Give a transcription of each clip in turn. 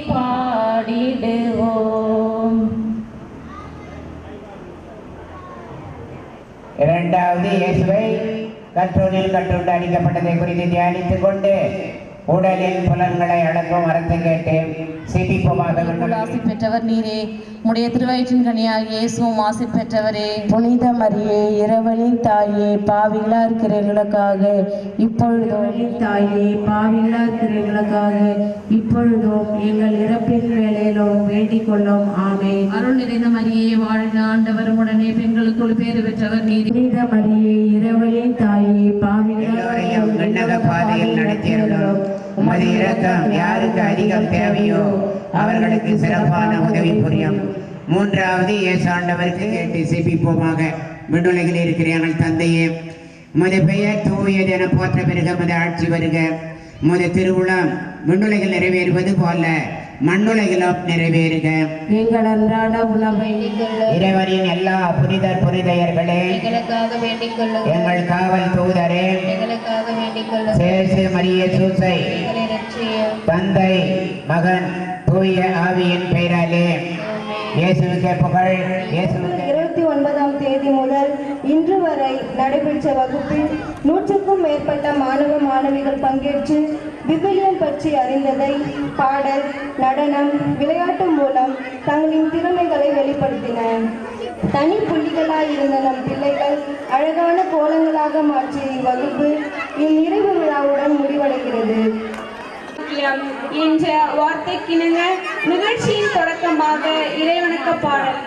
பாடிடுவோம். இரண்டாவது இயேசுவை கற்றோனில் கற்றுண்டு அடிக்கப்பட்டதை குறித்து தியானித்துக் கொண்டு உடலின் புலன்களை அடக்கும் வரத்தை கேட்டு சிபிப்பமாக ஆசி பெற்றவர் நீரே, உடைய திருவயிற்றின் கனியாகிய இயேசுவும் ஆசி பெற்றவரே. புனித மரியே, இரவலின் தாயே, பாவிகளா இருக்கிற எங்களுக்காக இப்பொழுதும் தாயே, பாவிகளா இருக்கிற எங்களுக்காக இப்பொழுதும் எங்கள் இறப்பின் வேளையிலும் வேண்டிக் கொள்ளும். ஆமென். அருள் நிறைந்த மரியே, வாழ்க, ஆண்டவர் உடனே பெண்களுக்குள் பேறு பெற்றவர் நீரே. புனித மரியே, இரவலின் தாயே, பாவிகளா பாதையில் நடத்தியவர்களும் உமது இரக்கம் யாருக்கு அதிகம் தேவையோ அவர்களுக்கு சிறப்பான உதவி புரியும். மூன்றாவது இயேசு ஆண்டவருக்கு கேட்டு சிபிப்போமாக. விண்ணுலகில் இருக்கிற எங்கள் தந்தையே, உமது பெயர் தூயது என போற்ற பெருக, உமது ஆட்சி வருக. உமது திருவுளம் விண்ணுலகில் நிறைவேறுவது போல மண்ணுலகிலும் நிறைவேறுக. எங்கள் அன்றாட உணவை இறைவனின் எல்லா புனிதர் புனிதையர்களே, எங்கள் காவல் தூதரே, சேசு மரிய சூசை, தந்தை மகன் தூய ஆவியின் பெயராலே இயேசுவுக்கே புகழ். இயேசுவுக்கு 29ஆம் தேதி முதல் இன்று வரை நடைபெற்ற வகுப்பில் 100க்கும் மேற்பட்ட மாணவ மாணவிகள் பங்கேற்று விவிலியம் பற்றி அறிந்ததை பாடல், நடனம், விளையாட்டு மூலம் தங்களின் திறமைகளை வெளிப்படுத்தினர். தனி புள்ளிகளாய் இருந்த நம் பிள்ளைகள் அழகான கோலங்களாக மாற்றிய இவ்வகுப்பு இந்நிறைவு விழாவுடன் முடிவடைகிறது. என்ற வார்த்தைக்கிணங்க நிகழ்ச்சியின் தொடக்கமாக இறைவணக்க பாடல்.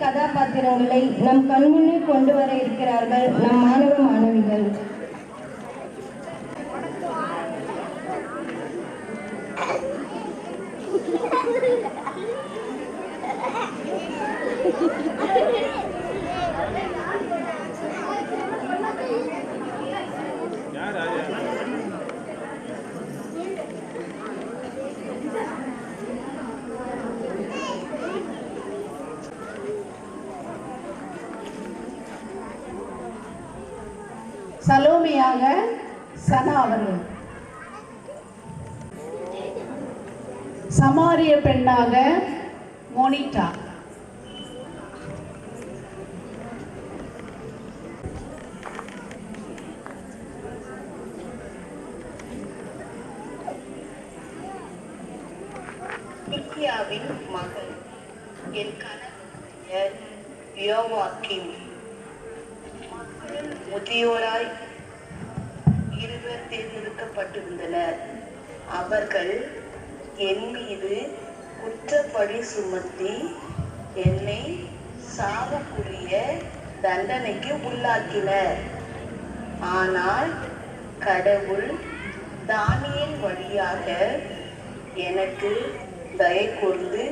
கதாபாத்திரங்களை நம் கண்முன்னே கொண்டு வர இருக்கிறார்கள் நம் மாணவ மாணவிகள். சலோமியாக சனா அவர்கள், சமாரிய பெண்ணாக மோனிட்டா, மிக்கியாவின் மகள் என் கணவர் யோவாக்கிம். மக்கள் முதியோராய் இருவர் தேர்ந்தெடுக்கப்பட்டிருந்தனர். அவர்கள் என் மீது குற்றப்பழி சுமத்தி என்னை சாவுக்குரிய தண்டனைக்கு உள்ளாக்கினர். ஆனால் கடவுள் தானியேல் வழியாக எனக்கு தயை கூர்ந்து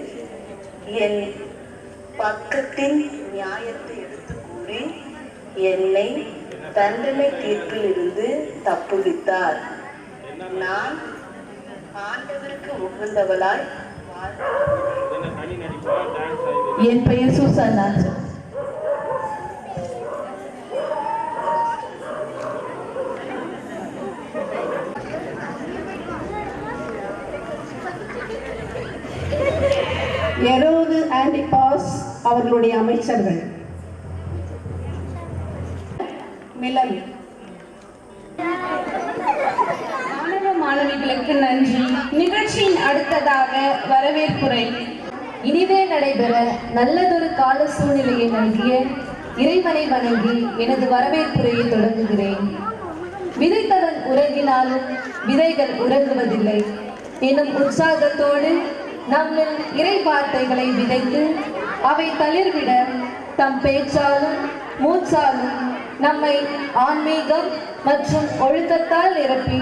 என் பக்கத்தின் நியாயத்தை எடுத்து கூறி என்னை தண்டனை தீர்ப்பில் இருந்து தப்புவித்தார். நான் ஆண்டவருக்கு உகந்தவளாய் என் பெயர் சூசன்னா. எரோது ஆன்டிபாஸ் அவர்களுடைய அமைச்சர்கள். மிலன். மாணவ மாணவிகளுக்கு நன்றி. நிகழ்ச்சியின் அடுத்ததாக வரவேற்புரை. இனிதே நடைபெற நல்லதொரு கால சூழ்நிலையை நல்கிய இறைவனை வணங்கி எனது வரவேற்புரையை தொடங்குகிறேன். விதைத்தவன் உறங்கினாலும் விதைகள் உறங்குவதில்லை எனும் உற்சாகத்தோடு நம்மில் இறை வார்த்தைகளை விதைத்து அவை தளிர்விட தம் பேச்சாலும் மூச்சாலும் நம்மை ஆன்மீகம் மற்றும் ஒழுக்கத்தால் நிரப்பி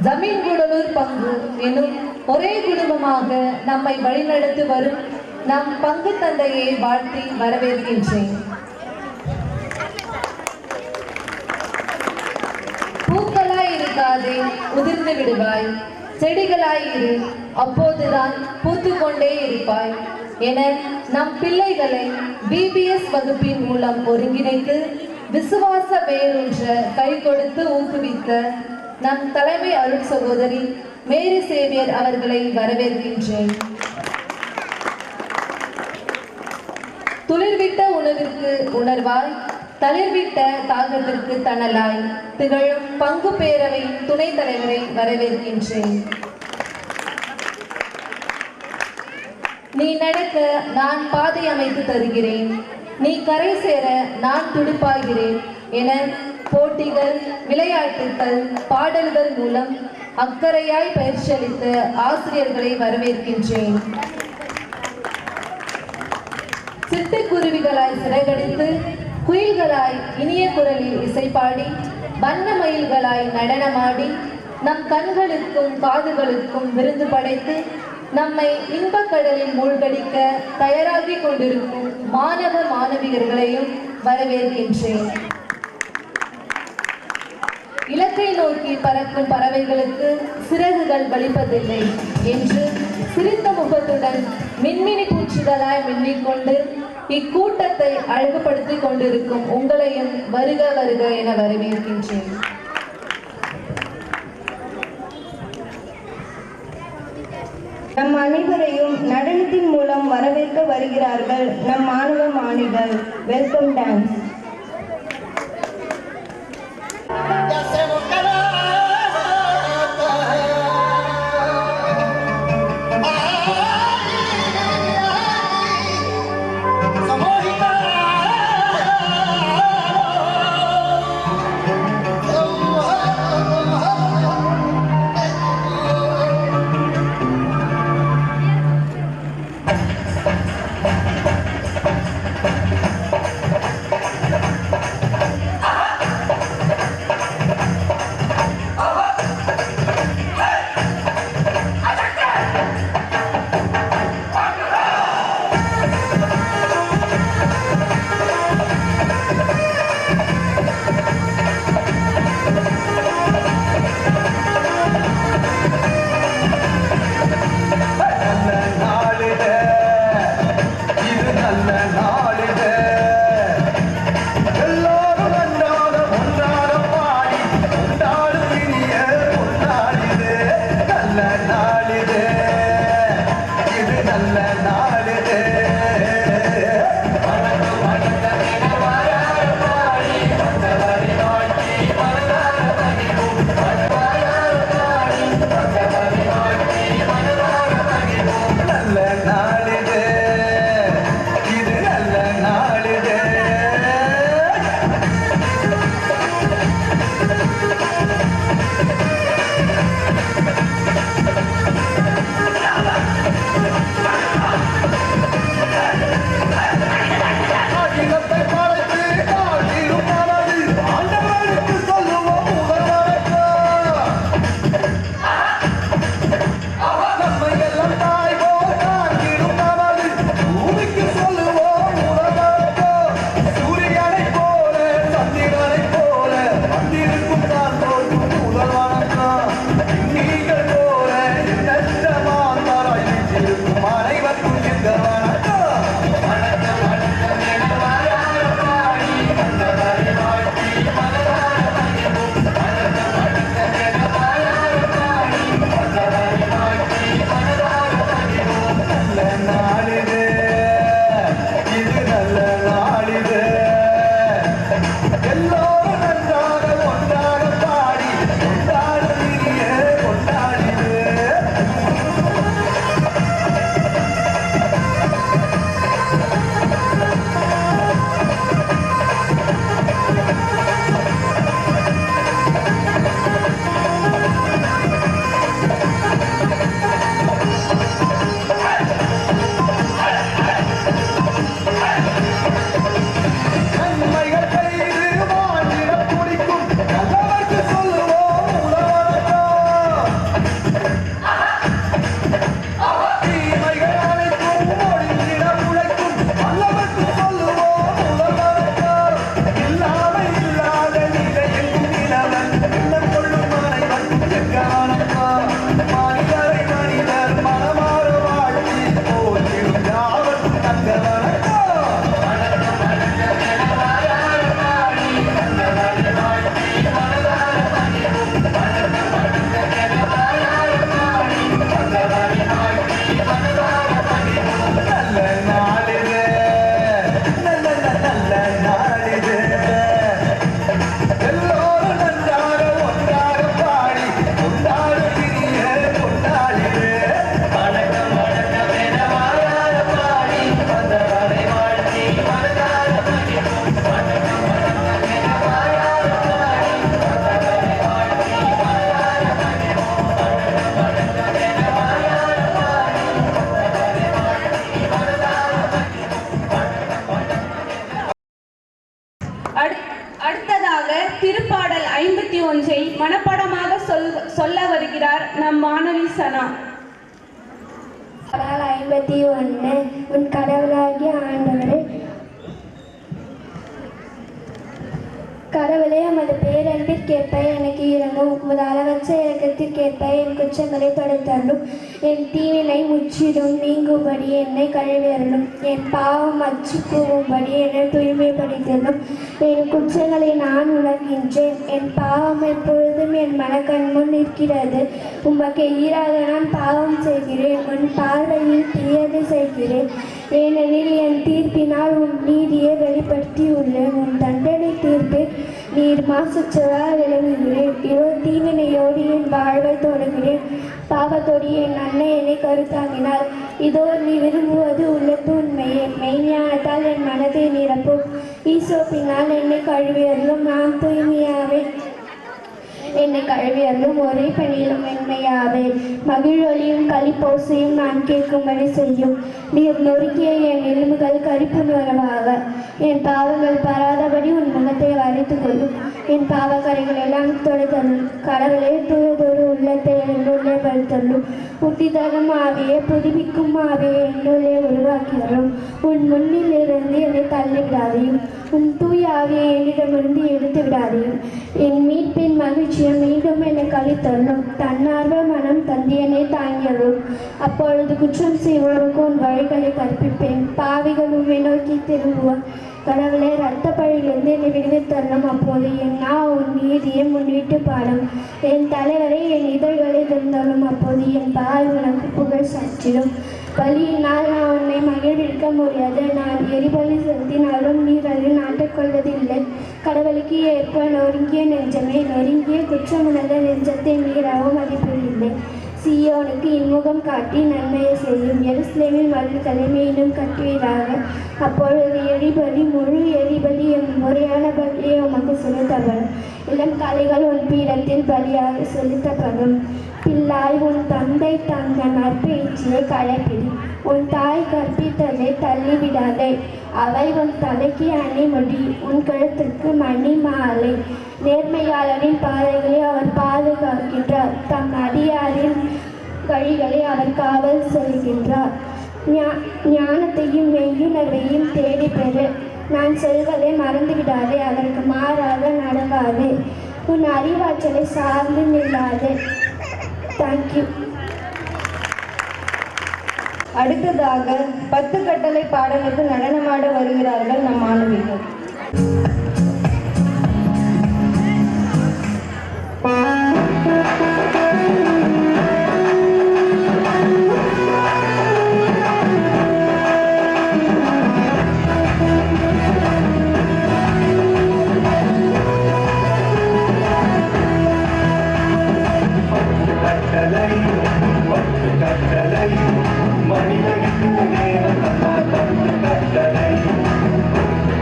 ஜமீன் குடலூர் பங்கு எனும் ஒரே குடும்பமாக நம்மை வழிநடத்தி வரும் நம் பங்கு தந்தையை வாழ்த்தி வரவேற்கின்றேன். பூக்களாய் இருக்காதே, உதிர்ந்து விடுவாய். செடிகளாய் இரு, அப்போதுதான் பூத்துக்கொண்டே இருப்பாய் என நம் பிள்ளைகளை பிபிஎஸ் வகுப்பின் மூலம் ஒருங்கிணைத்து விசுவாச வேரூன்ற கை கொடுத்து ஊக்குவித்த நம் தலைமை அருள் சகோதரி மேரி சேவியர் அவர்களை வரவேற்கின்றேன். துளிர்விட்ட உணவிற்கு உணர்வாய், தளிர்விட்ட தாகத்திற்கு தணலாய் திகழும் பங்கு பேரவையின் துணைத் தலைவரை வரவேற்கின்றேன். நீ நடக்க நான் பாதை அமைத்து தருகிறேன், நீ கரை சேர நான் துடிப்பாகிறேன் என போட்டிகள், விளையாட்டுகள், பாடல்கள் மூலம் அக்கறையாய் பயிற்சி அளித்த ஆசிரியர்களை வரவேற்கின்றேன். சிட்டுக்குருவிகளாய் சிறகடித்து, குயில்களாய் இனிய குரலில் இசைப்பாடி, வண்ண மயில்களாய் நடனமாடி, நம் கண்களுக்கும் காதுகளுக்கும் விருந்து படைத்து நம்மை இன்பக்கடலில் மூழ்கடிக்க தயாராகி கொண்டிருக்கும் மாணவ மாணவியர்களையும் வரவேற்கின்றேன். இலக்கை நோக்கி பறக்கும் பறவைகளுக்கு சிறகுகள் வலிப்பதில்லை என்று சிரித்த முகத்துடன் மின்மினி பூச்சிகளாய் மின்னிக்கொண்டு இக்கூட்டத்தை அழகுபடுத்திக் கொண்டிருக்கும் உங்களையும் வருக வருக என வரவேற்கின்றேன். நம் அனைவரையும் நடனத்தின் மூலம் வரவேற்க வருகிறார்கள் நம் மாணவ மாணவிகள். Welcome dance. அடுத்ததாக திருப்பாடல் 51 மனப்பாடமாக சொல்ல வருகிறார் நம் மாணவி சனா. பாடல் 51. உன் கடவுளாகிய ஆண்டவரே, கடவுளே, உமது பேரன்பிற்கேற்ப எனக்கு இறங்கும். உமது அளவற்ற இறக்கத்திற்கேற்ப என் குற்றங்களை தொடர்ந்தருளும். என் தீவினை முற்றிலும் நீங்கும்படி என்னை கழுவியருளும். என் பாவம் அச்சு போகும்படி என்னை தூய்மைப்படுத்தலும். என் குற்றங்களை நான் உணர்கின்றேன். என் பாவம் எப்பொழுதும் என் மனக்கண் முன் நிற்கிறது. உமக்கு ஈராக நான் பாவம் செய்கிறேன். உன் பார்வையில் தீயது செய்கிறேன். ஏனெனில் என் தீர்ப்பினால் உன் நீதியை வெளிப்படுத்தியுள்ளேன். உன் தண்டனை தீர்ப்பில் நீர் மாசுச்சலால் விளங்குகிறேன். தீவினையோடு என் வாழ்வை தொடங்குகிறேன். பாவத்தோடு என் அன்னை என்னை கருத்தாங்கினார். இதோ நீ விரும்புவது உள்ளத்து உண்மையே. மெய்ஞானத்தால் என் மனதை நிரப்பும். ஈசோப்பினால் என்னை கழுவியருளும். நான் தூய்மையாவே என்னை கழுவியருளும். ஒரே பணியிலும் மென்மையாவே. மகிழொலியும் களிப்போசையும் நான் கேட்கும்படி செய்யும். நீர் நொறுக்கிய என் எலும்புகள் கரிப்பு நுறவாக. என் பாவங்கள் பராதபடி உன் முகத்தை வரைத்து கொள்ளும். என் பாவக்கரைகள் எல்லாம் தொலைத்தள்ளும். கடவுளே, தூயதொரு உள்ளத்தை என்னுள்ளே படுத்தள்ளும். புத்திதரும் ஆவியை புதுப்பிக்கும் ஆவியை என்னுள்ளே உருவாக்கியரும். உன் முன்னில் இருந்து என்னை தள்ளிவிடாதையும். உன் தூய ஆவியை என்னிடமிருந்து எடுத்து விடாதையும். என் மீட்பின் மகிழ்ச்சியை மீண்டும் என்னை கழித்தள்ளும். தன்னார்வ மனம் தந்தியனை தாங்கியரும். அப்பொழுது குற்றம் செய்வோருக்கு உன் வழிகளை கற்பிப்பேன். பாவிகள் உண்மை நோக்கி திரும்புவார். கடவுளே, இரத்த பழியிலிருந்து என்னை விடுவித்தள்ளும். அப்போது என் உன் நீதியை முன்னிட்டு பாடும். என் தலைவரை என் இதழ்களை திறந்தாலும். அப்போது என் பாய் உனக்கு புகழ் சாற்றிடும். பலியினால் நான் உன்னை மகிழ்விக்க முடியாது. நான் எரிபலி செலுத்தினாலும் நீர் அதை நாட்டிக்கொள்வதில்லை. கடவுளுக்கு ஏற்ப நொறுங்கிய நெஞ்சமே, நொறுங்கிய குற்றமுணர்ந்த நெஞ்சத்தை நீர் அவமதிப்பதில்லை. சீயோனுக்கு இன்முகம் காட்டி நன்மையை செய்யும். எருசலேமின் மதில்களை மீண்டும் கட்டுவீராக. அப்பொழுது எரிபலி, முழு எரிபலி என் முறையான பலியை உமக்கு செலுத்தப்படும். இளம் காளைகள் உன் பீடத்தில் பலியாக செலுத்தப்படும். பிள்ளாய், உன் தந்தை தந்த நற்பயிற்சியை கடைப்பிடி. உன் தாய் கற்பித்ததை தள்ளிவிடாதே. அவை உன் தலைக்கு அணிமுடி, உன் கழுத்திற்கு மணி மாலை. நேர்மையாளரின் பாதைகளை அவர் பாதுகாக்கின்றார். தம் அடியாரின் வழிகளை அவர் காவல் செய்கின்றார். ஞானத்தையும் மெய்யுணர்வையும் தேடி பெறு. நான் சொல்வதை மறந்துவிடாதே. அதற்கு மாறாக நடவாதே. உன் அறிவாற்றலை சார்ந்து நில்லாதே. தேங்க்யூ. அடுத்ததாக 10 கட்டளை பாடலுக்கு நடனமாட வருகிறார்கள் நம் மாணவிகள்.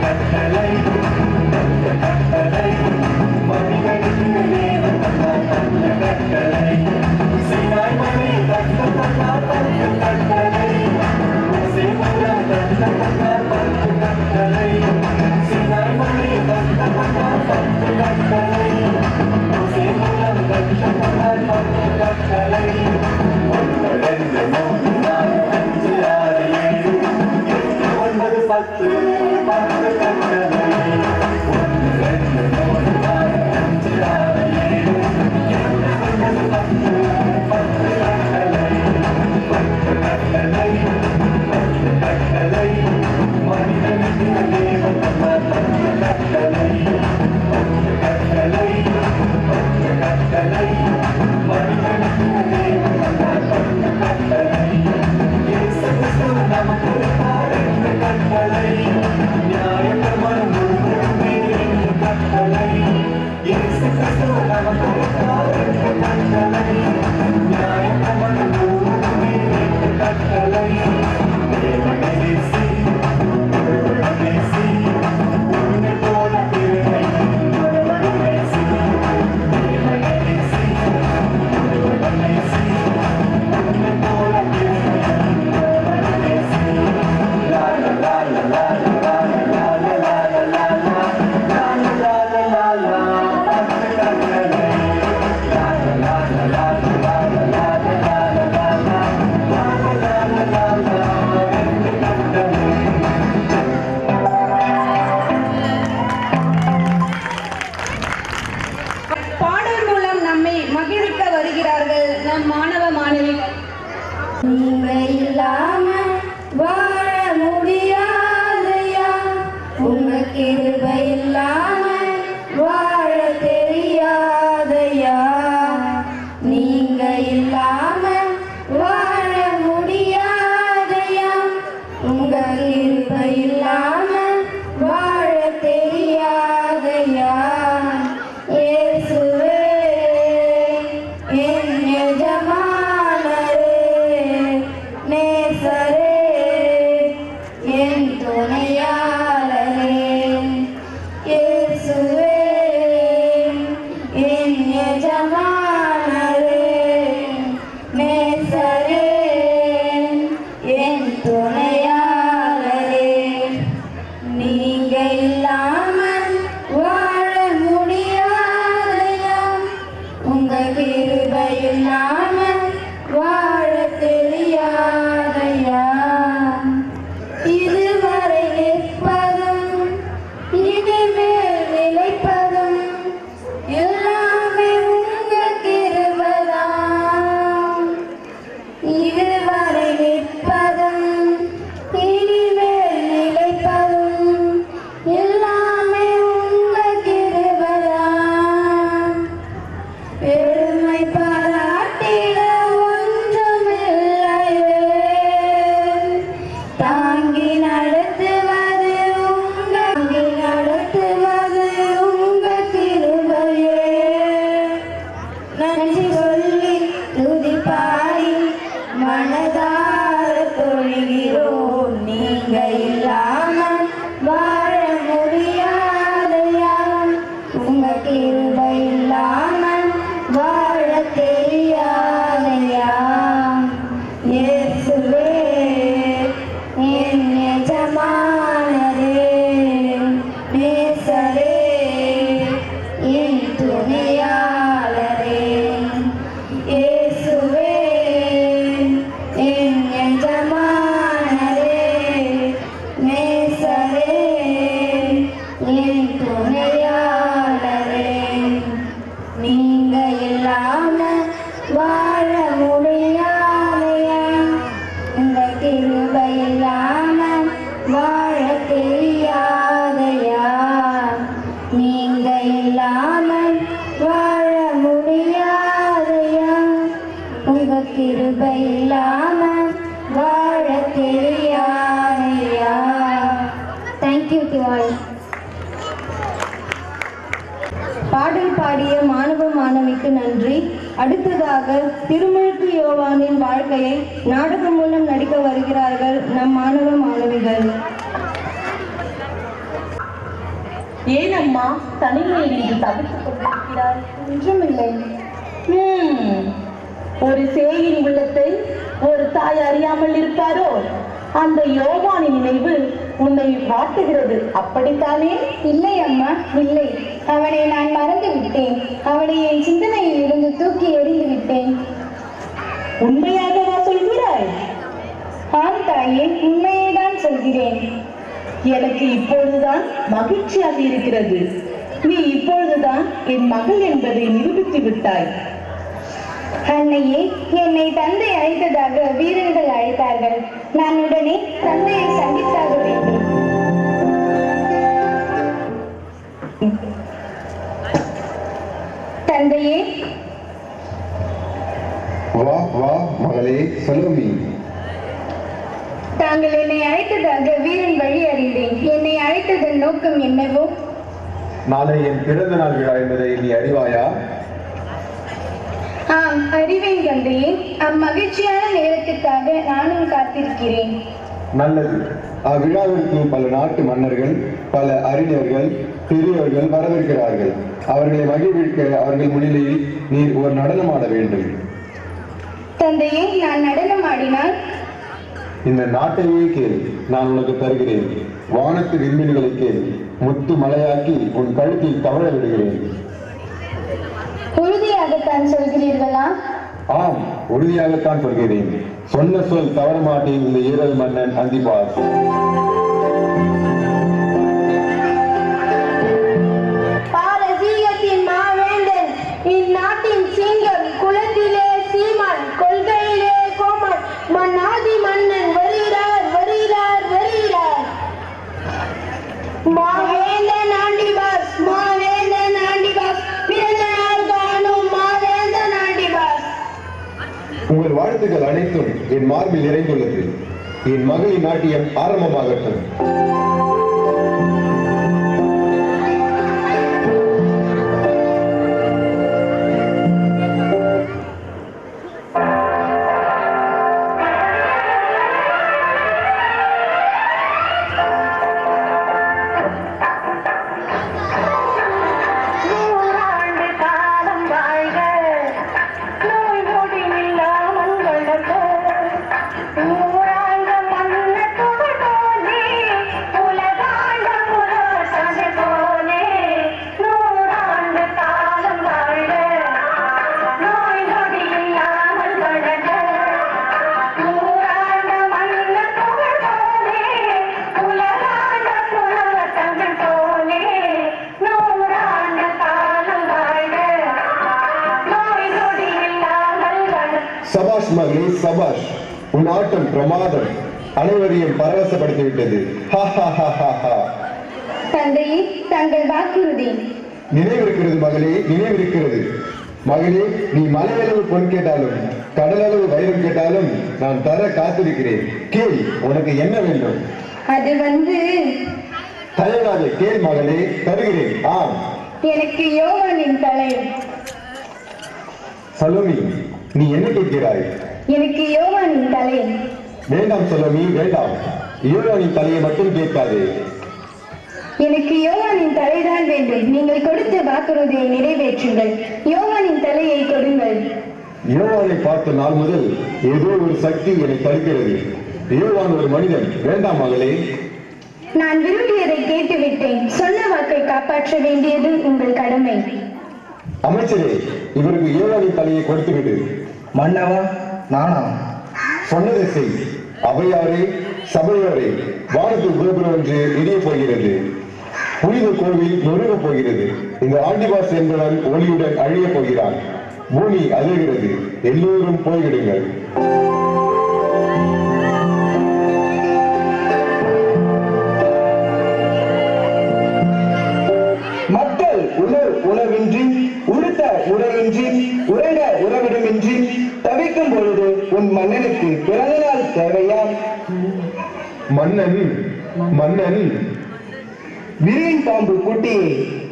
கட்டளை என் துணையாளரே. நீங்க இல்லாம வாழ முடியாதையா, இந்த கிருபை இல்லாம வாழ தெரியாதையா, நீங்க இல்லாம வாழ முடியாதையா, உங்க கிருபை இல்லாம வாழ தெரியாதையா. Thank you to all. பாடல் பாடிய மாணவ மாணவிக்கு நன்றி. அடுத்ததாக திருமுழுக்கு யோவானின் வாழ்க்கையை நாடகம் மூலம் நடிக்க வருகிறார்கள் நம் மாணவ மாணவிகள். ஏனம்மா தனிமையில் இன்று தவித்துக் கொண்டிருக்கிறாய்? ஒன்றுமில்லை. ஒரு சேயின் உள்ளத்தை ஒரு தாய் அறியாமல் இருப்பாரோ? அந்த யோவானின் நினைவு உன்னை வாட்டுகிறது, அப்படித்தானே? இல்லை அம்மா, இல்லை. அவனை நான் மறந்து விட்டேன். அவனை என் சிந்தனையில் இருந்து தூக்கி எறிந்து விட்டேன். உண்மையாகவா சொல்கிறாய்? ஆம் தாயே, உண்மையை தான் சொல்கிறேன். எனக்கு இப்பொழுதுதான் மகிழ்ச்சியாக இருக்கிறது. நீ இப்பொழுதுதான் என் மகள் என்பதை நிரூபித்து விட்டாய். அன்னையே, என்னை தந்தை அழைத்ததாக வீரர்கள் அழைத்தார்கள். நான் உடனே தந்தையை சந்தித்தாக வேண்டும். தந்தையே. வா வா மகளே சலோமி. தாங்கள் என்னை அழைத்ததாக வீரன் வழி அறிந்தேன். என்னை அழைத்ததன் நோக்கம் என்னவோ? நாளை என் பிறந்த நாள் விழா என்பதை நீ அறிவாயா? ஆம், அறிவேன் தந்தையே. அம்மகிழ்ச்சியான நேரத்திற்காக நானும் காத்திருக்கிறேன். நல்லது. அவ்விழாவிற்கு பல நாட்டு மன்னர்கள், பல அறிஞர்கள், பெரியவர்கள் வரவிருக்கிறார்கள். அவர்களை மகிழ்விக்க அவர்கள் முன்னிலையில் நீர் ஒரு நடனம் ஆட வேண்டும். தந்தையே, நான் நடனம் ஆடினால்? இந்த நாட்டையே கேள், நான் உனக்கு தருகிறேன். வானத்து விண்மீன்களை கேள், முத்து மலையாக்கி உன் கழுத்தில் தவழ விடுகிறேன். உறுதியாகத்தான் சொல்கிறீர்களா? ஆம், உறுதியாகத்தான் சொல்கிறேன். சொன்ன சொல் தவற மாட்டேன். இந்த ஈரல் மன்னன் அந்திபாஸ். பாரசீகத்தின் மாவேந்தன், இந்நாட்டின் சிங்கம், குலத்திலே சீமான், கொள்கையிலே கோமான், மன்னாதி மன்னன் வருகிறார், வருகிறார், வருகிறார். மாவேந்தன் ஆண்டிபாஸ், மாவேந்தன் ஆண்டிபாஸ், பிறந்த நாள் காணும் மாவேந்தன் ஆண்டிபாஸ். உங்கள் வாழ்த்துக்கள் அனைத்தும் என் மார்பில் நிறைந்துள்ளது. என் மகளின் நாட்டியம் ஆரம்பமாகட்டும். சபாஷ் மகளே, சபாஷ். உன் ஆட்டம் பிரமாதம். அனைவரையும் பரவசப்படுத்திவிட்டது. தந்தையே, தங்கள் வாக்குறுதி? நினைவிருக்கிறது மகளே, நினைவிருக்கிறது. மகளே, நீ மலையளவு பொன் கேட்டாலும் கடலளவு வைரம் கேட்டாலும் நான் தர காத்திருக்கிறேன். கேள், உனக்கு என்ன வேண்டும்? அது தயங்காதே, கேள் மகளே, தருகிறேன். ஆம், எனக்கு யோவானின் தலை. சலோமி, நீ என்ன கேட்கிறாய்? எனக்கு யோவானின் தலை. வேண்டாம் சலோமி, வேண்டாம். யோவானின் தலையை மட்டும் கேட்காதே. எனக்கு யோவானின் தலைதான் வேண்டும். நீங்கள் கொடுத்த வாக்குறுதியை நிறைவேற்றுங்கள். யோவானின் தலையை கொடுங்கள். யோவானை பார்த்த நாள் முதல் ஏதோ ஒரு சக்தி என்னை தடுக்கிறது. யோவான் ஒரு மனிதன். வேண்டாம் மகளே. நான் விரும்பியதை கேட்டுவிட்டேன். சொன்ன வாக்கை காப்பாற்ற வேண்டியது உங்கள் கடமை. அமைச்சரே, இவருக்கு யோவானின் தலையை கொடுத்துவிடு. மன்னவா, நானா? சொன்னதை செய். அவையாரே, சபையோரே, வானத்து கோபுரம் ஒன்று இடிய போகிறது. புனித கோவில் நொறுங்கப் போகிறது. இந்த ஆண்டிபாஸ் என்பவன் ஒளியுடன் அழியப் போகிறான். பூமி அதிர்கிறது. எல்லோரும் போய்விடுங்கள். மக்கள் உணவின்றி, உடுத்த உடையின்றி, உறங்க உறவிடமின்றி தவிக்கும் பொழுது உன் மன்னனுக்கு பிறந்த நாள் தேவையா? மன்னன் விரியின் பாம்பு குட்டியே,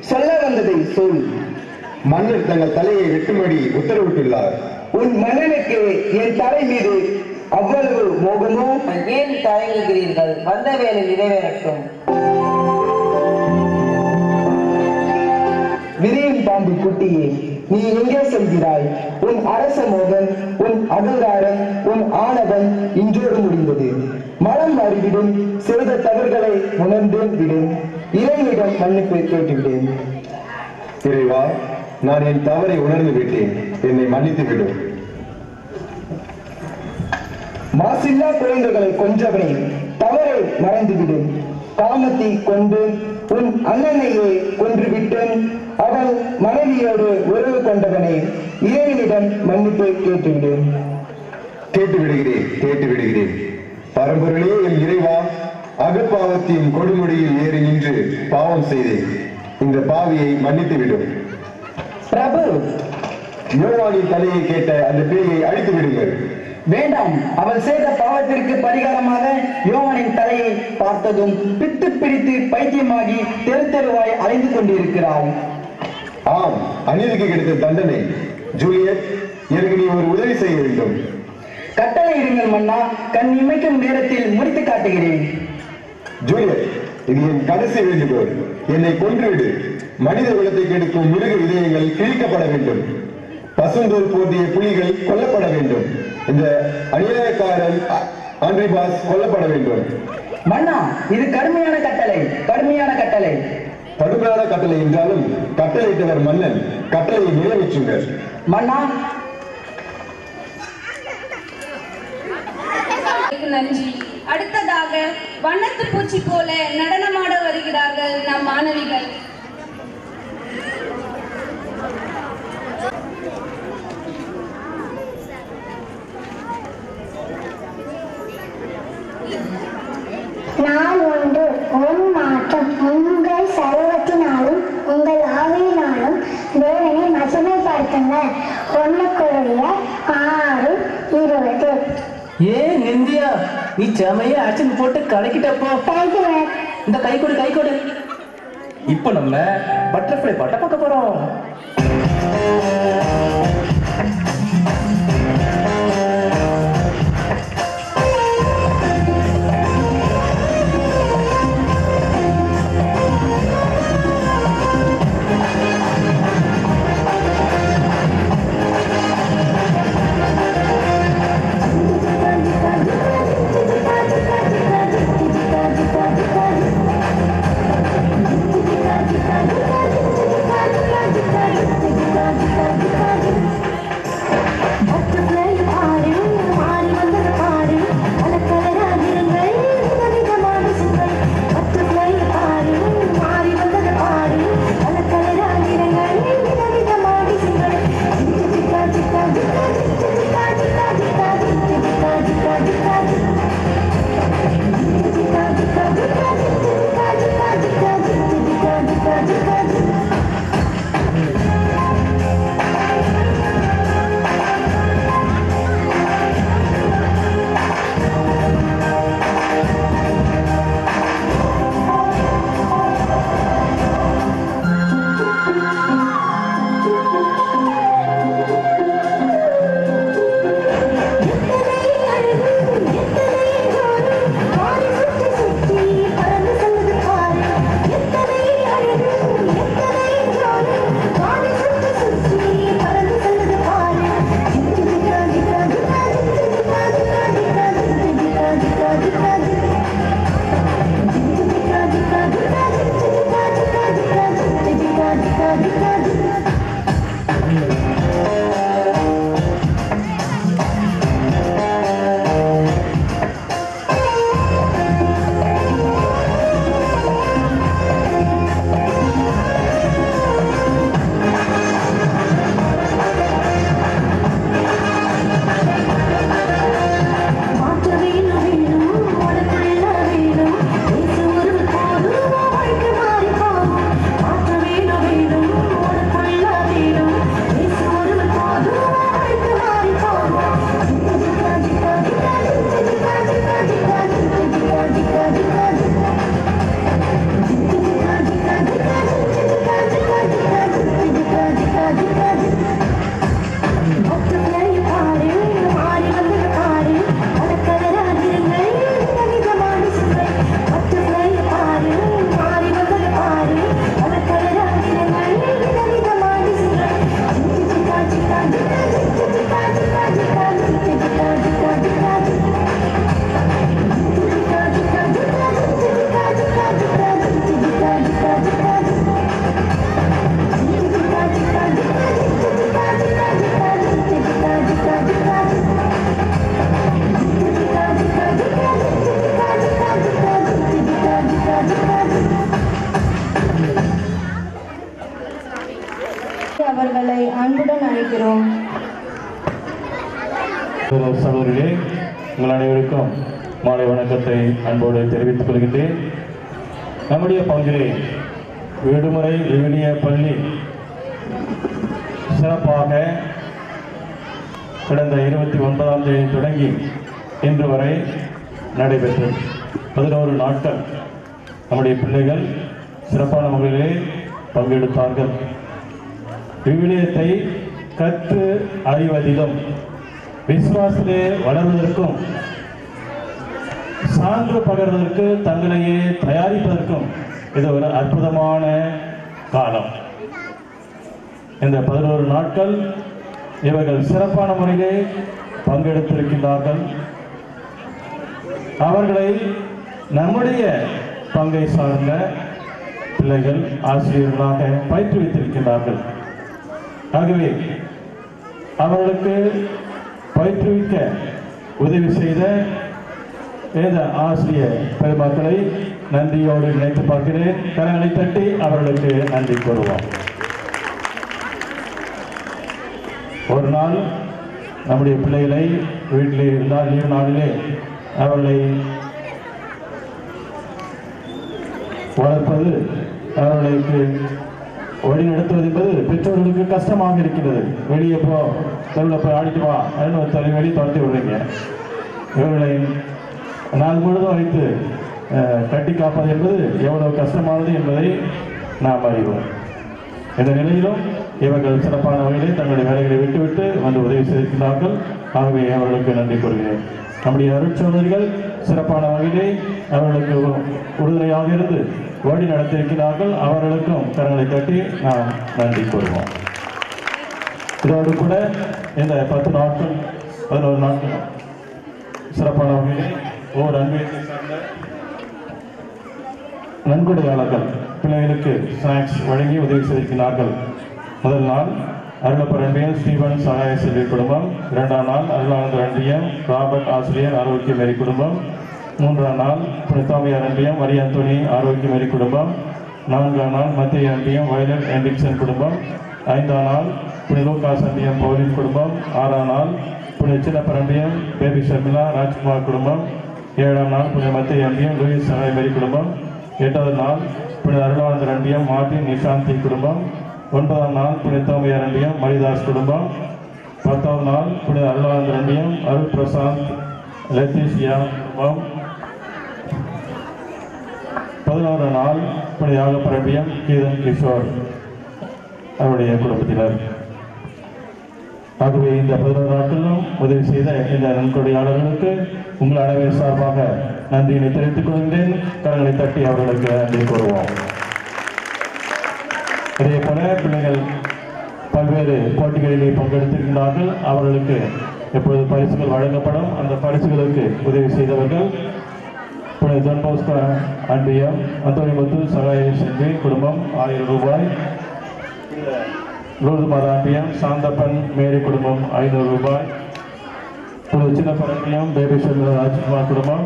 சொல்ல வந்ததை சொல். மன்னர் தங்கள் தலையை வெட்டும்படி உத்தரவிட்டுள்ளார். உன் மன்னனுக்கு என் தலை மீது அவ்வளவு மோகமோ? ஏன் தயங்குகிறீர்கள்? வந்த வேலை நிறைவேறட்டும். விரியின் பாம்பு குட்டியே, நீ எங்கே செல்கிறாய்? உன் அரச மோகன், உன் அகங்காரம், உன் ஆணவம் இன்றோடு முடிந்தது. மனம் அறிவிடும், செய்த தவறுகளை உணர்ந்து விடும். இறைவனிடம் மன்னிப்பு கேட்டுவிடும். இறைவா, நான் என் தவறை உணர்ந்து விட்டேன். என்னை மன்னித்து விடும். மாசில்லா குழந்தைகளை கொன்றவனை தவறை மறைந்துவிடும். காமத்தை கொண்டு உன் அண்ணனையே கொன்றுவிட்டு அவன் மனைவியோடு உறவு கொண்டவனை இறைவனிடம் மன்னிப்பு கேட்டுவிடும். கேட்டுவிடுகிறேன். பரம்பொருளே என் இறைவா, அகப்பாவத்தின் கொடுமுடியில் ஏறி நின்று பாவம் செய்தேன். இந்த பாவியை மன்னித்து விடும். பிரபு, யோவானின் தலையை கேட்ட அந்த பேயை அழித்து விடுங்கள். வேண்டாம். அவள் செய்த பாவத்திற்கு பரிகாரமாக யோவானின் தலையை பார்த்ததும் பித்து பிடித்து பைத்தியமாகி தெரு தெருவாய் அலைந்து கொண்டிருக்கிறாள். ஆம், அநீதிக்கு கிடைத்த தண்டனை. ஜூலியட், எனக்கு நீ ஒரு உதவி செய்ய வேண்டும். கட்டளை இடுங்கள் மன்னா. கண் இமைக்கும் நேரத்தில் முடித்து காட்டுகிறேன். ஜூலியட், இது என் கடைசி வேண்டுகோள். என்னை கொன்றுவிடு. மனித குலத்தை கெடுக்கும் மிருக இதயங்கள் கிழிக்கப்பட வேண்டும். பசுந்தோல் போட்டிய புலிகள் கொல்லப்பட வேண்டும். இந்த அநியாயக்காரன் ஆண்ட்ரிபாஸ் கொல்லப்பட வேண்டும். மன்னா, இது கடுமையான கட்டளை. கடுமையான கட்டளை என்றாலும் கட்டளையிட்டவர் மன்னன். கட்டளையை நிறைவேற்றுங்கள். மன்னா, நன்றி. அடுத்ததாக வண்ணத்து பூச்சி போல நடனமாட வருகிறார்கள் நம் மாணவிகள். நான் ஒன்று ஒரு மாற்றம் உங்கள் சர்வத்தினாலும் உங்கள் ஆவியினாலும் தேவனை மகிமைப்படுத்துங்க. 1:6:20. ஏன் இந்தியா, நீ செமையா ஆக்சன் போட்டு கலக்கிட்டப்போ. இந்த கை கொடு. இப்ப நம்ம பட்டர்ஃப்ளை பாட்ட பார்க்க போறோம். அவர்களை அன்புடன் அழைக்கிறோம். சகோதரர்களே, உங்கள் அனைவருக்கும் மாலை வணக்கத்தை அன்போடு தெரிவித்துக் கொள்கின்றேன். நம்முடைய பங்கிலே விடுமுறை விவிலிய பள்ளி சிறப்பாக கடந்த 29ஆம் தேதி தொடங்கி இன்று வரை நடைபெற்றது. 11 நாட்கள் நம்முடைய பிள்ளைகள் சிறப்பான முறையிலே பங்கெடுத்தார்கள். விவிலியத்தை கற்று அறிவதிலும் விசுவாசத்திலே வளர்வதற்கும் சான்று பகர்வதற்கு தங்களையே தயாரிப்பதற்கும் இது ஒரு அற்புதமான காலம். இந்த 11 நாட்கள் இவர்கள் சிறப்பான முறையிலே பங்கெடுத்திருக்கின்றார்கள். அவர்களை நம்முடைய பங்கை சார்ந்த பிள்ளைகள் ஆசிரியர்களாக பயிற்றுவித்திருக்கின்றார்கள். ஆகவே அவர்களுக்கு பயிற்றுவிக்க உதவி செய்த வேத ஆசிரியர் பெருமக்களை நன்றியோடு நினைத்து பார்க்கிறேன். கரங்களை தட்டி அவர்களுக்கு நன்றி கூறுவோம். ஒரு நாள் நம்முடைய பிள்ளைகளை வீட்டிலே இருந்தால் லீவு நாளிலே அவர்களை வளர்ப்பது, அவர்களுக்கு வழிநடத்துவது என்பது பெற்றோர்களுக்கு கஷ்டமாக இருக்கிறது. வெளியே தெருவில் போய் ஆடிட்டு வா அப்படின்னு வெளியே துரத்தி விடுறீங்க. இவர்களை நாள் முழுவதும் வைத்து கட்டி காப்பது என்பது எவ்வளவு கஷ்டமானது என்பதை நாம் அறிவோம். இந்த நிலையிலும் இவர்கள் சிறப்பான வகையில் தங்களுடைய வேலைகளை விட்டுவிட்டு வந்து உதவி செய்திருக்கிறார்கள். ஆகவே அவர்களுக்கு நன்றி கூறுகிறேன். நம்முடைய அருட்சோதரிகள் சிறப்பான வகையிலே அவர்களுக்கு உறுதுணையாக இருந்து வழி நடத்தியிருக்கிறார்கள். அவர்களுக்கும் கரங்களை தட்டி நாம் நன்றி கூறுவோம். இதோடு கூட இந்த 10 நாட்கள் 11 நாட்கள் சிறப்பான வகையிலே ஒவ்வொரு அன்பியத்தை சார்ந்த நன்கொடையாளர்கள் பிள்ளைகளுக்கு ஸ்நாக்ஸ் வழங்கி உதவி செய்திருக்கிறார்கள். முதல் நாள் அருளப்பர் அன்பியம் ஸ்டீவன் சகாய செல்வி குடும்பம், 2ஆம் நாள் அருளானந்தர் அன்பியம் ராபர்ட் ஆசிரியர் ஆரோக்கிய மேரி குடும்பம், 3ஆம் நாள் புனிதாமியார் அன்பியம் மரிய அந்தோனி ஆரோக்கிய மேரி குடும்பம், 4ஆம் நாள் மத்திய அன்பியம் வயலட் ஹென்ரிக்சன் குடும்பம், 5ஆம் நாள் புனித லூகாஸ் அன்பியம் பவுலின் குடும்பம், 6ஆம் நாள் புனித சின்னப்பர் அன்பியம் பேபி ஷர்மிளா ராஜ்குமார் குடும்பம், 7ஆம் நாள் புனித மத்திய அன்பியம் லூயிஸ் சகாய மேரி குடும்பம், 8வது நாள் புனித அருளானந்தர் அன்பியம் மார்டின் நிஷாந்தி குடும்பம், 9ஆம் நாள் புனித தோமையார் அன்பியம் மரிதாஸ் குடும்பம், 10ஆம் நாள் புனித அருளானந்தர் அன்பியம் அருள் பிரசாந்த் லெத்திஷியா குடும்பம், 11ஆம் நாள் புனித யாகப்பர் அன்பியம் கீதன் கிஷோர் அவருடைய குடும்பத்தினர். ஆகவே இந்த 11 நாட்களிலும் உதவி செய்த இந்த நன்கொடையாளர்களுக்கு உங்கள் அனைவரின் சார்பாக நன்றியினை தெரிவித்துக் கொள்கின்றேன். கரங்களை தட்டி அவர்களுக்கு நன்றி கூறுவோம். அதே போல பிள்ளைகள் பல்வேறு போட்டிகளிலே பங்கெடுத்திருக்கிறார்கள். அவர்களுக்கு எப்பொழுது பரிசுகள் வழங்கப்படும். அந்த பரிசுகளுக்கு உதவி செய்தவர்கள் புனித ஜான் பாஸ்கோ அன்பியம் அந்தோனிமுத்து சகாய செல்வி குடும்பம் 1000 ரூபாய், லூர்து மாதா அன்பியம் சாந்தப்பன் மேரி குடும்பம் 500 ரூபாய், புனித சின்னப்பர் அன்பியம் பேபி ஷர்மிளா ராஜ்குமார் குடும்பம்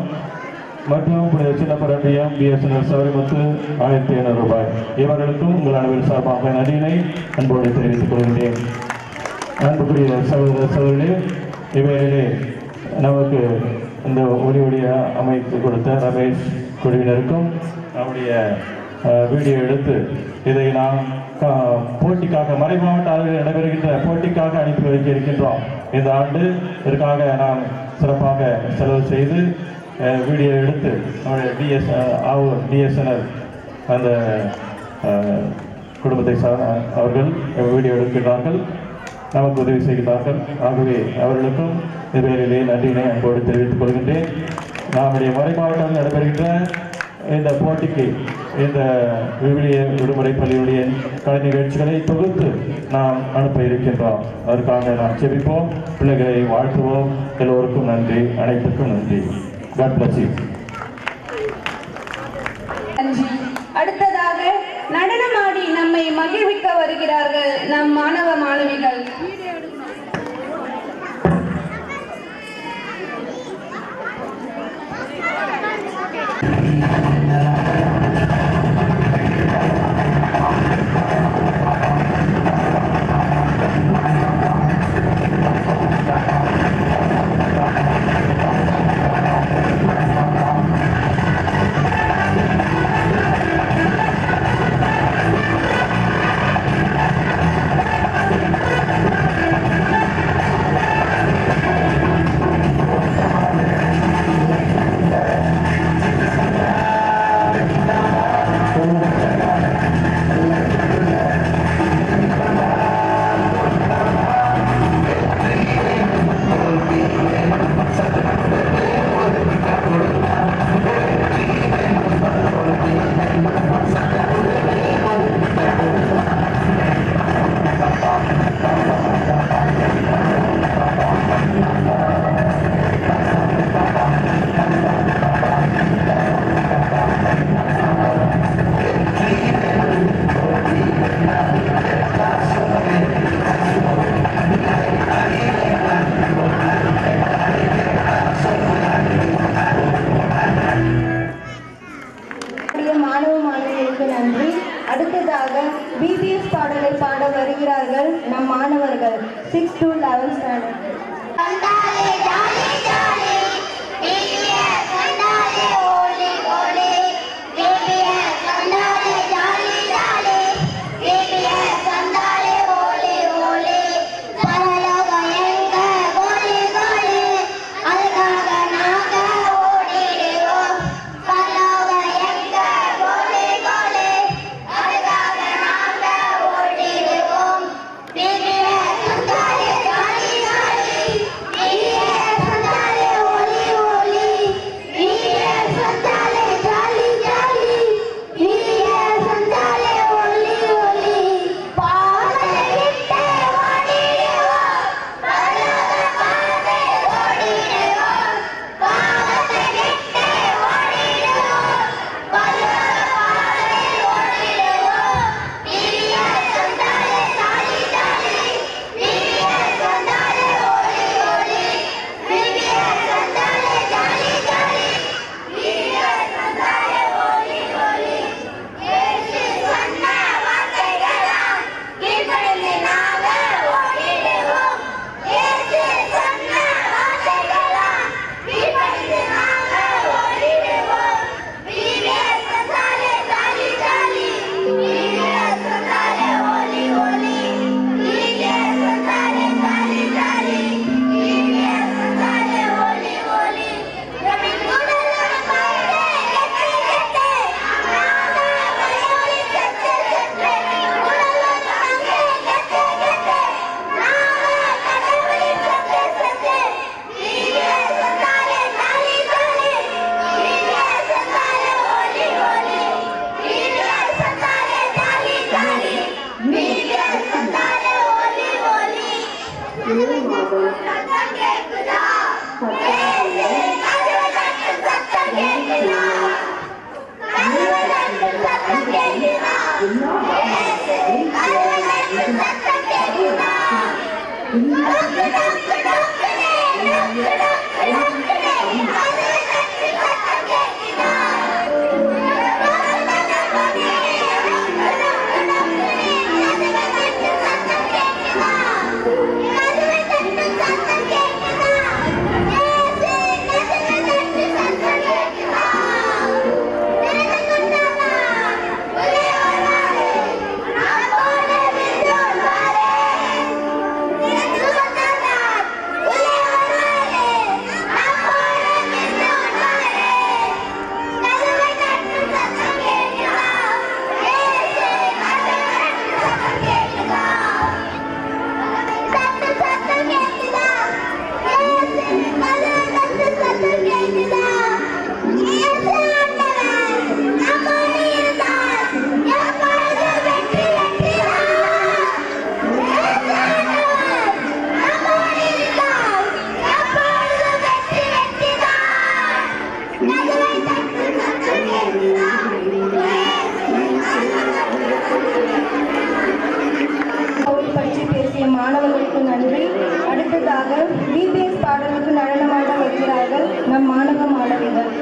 மற்றும் புனித சின்னப்பர் அன்பியம் பிஎஸ்என்எல் சவரிமுத்து 1500 ரூபாய். இவர்களுக்கும் உங்கள் அனைவரின் சார்பாக நன்றியினை அன்போடு தெரிவித்துக் கொள்கின்றேன். அன்புக்குரிய சகோதர சகோதரிகளே, இவையிலே நமக்கு இந்த ஒளிய அமைத்து கொடுத்த ரமேஷ் குழுவினருக்கும் நம்முடைய வீடியோ எடுத்து இதை நாம் போட்டிக்காக மறைமாவட்ட அளவில் நடைபெறுகின்ற போட்டிக்காக அனுப்பி வைக்க இருக்கின்றோம். இந்த ஆண்டு இதற்காக நாம் சிறப்பாக செலவு செய்து வீடியோ எடுத்து நம்முடைய டிஎஸ்என்எல் அந்த குடும்பத்தை அவர்கள் வீடியோ எடுக்கின்றார்கள், நமக்கு உதவி செய்கிறார்கள். ஆகவே அவர்களுக்கும் இவ்வேளையிலே நன்றியினை அன்போடு தெரிவித்துக் கொள்கின்றேன். நம்முடைய மறைமாவட்டம் நடைபெறுகின்ற இந்த போட்டிக்கு இந்த விவிலிய விடுமுறை பள்ளியுடைய கலை நிகழ்ச்சிகளை தொகுத்து நாம் அனுப்ப இருக்கின்றோம். அதற்காக நாம் ஜெபிப்போம், பிள்ளைகளை வாழ்த்துவோம். எல்லோருக்கும் நன்றி, அனைத்துக்கும் நன்றி. God bless you. அடுத்ததாக நடனமாடி நம்மை மகிழ்விக்க வருகிறார்கள் நம் மாணவ மாணவிகள். VBS பாடலை பாட வருகிறார்கள் நம் மாணவர்கள் 6 to 11 ஸ்டாண்டர்ட். மாணவர்களுக்கு நன்றி. அடுத்ததாக VBS பாடலுக்கு நடனமாட வருகிறார்கள் நம் மாணவ மாணவிகள்.